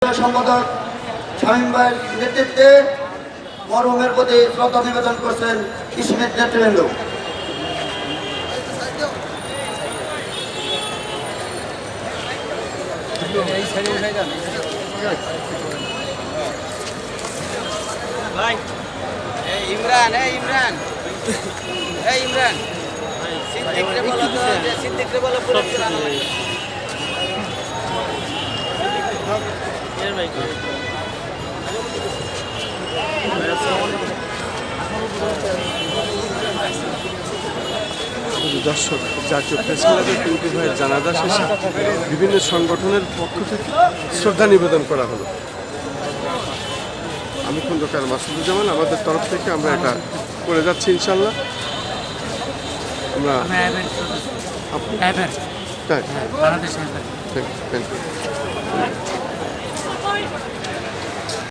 সম্পাদক শামীম ভাইয়ের নেতৃত্বে মরহুমের প্রতি শ্রদ্ধা নিবেদন করছেন ইসমিত নেতৃবৃন্দ। ইমরান ইমরান ইমরান সিদ্দিকরে বলো তো, সিদ্দিকরে বলো পুরো দর্শক, জাতীয় প্রেস ক্লাবের পিন্টু ভাইয়ের জানাজা শেষে বিভিন্ন সংগঠনের পক্ষ থেকে শ্রদ্ধা নিবেদন করা হলো। আমি খন্দকার মাসুদুজ্জামান, আমাদের তরফ থেকে আমরা এটা করে যাচ্ছি ইনশাল্লাহ। আমরা তাই থ্যাংক ইউ।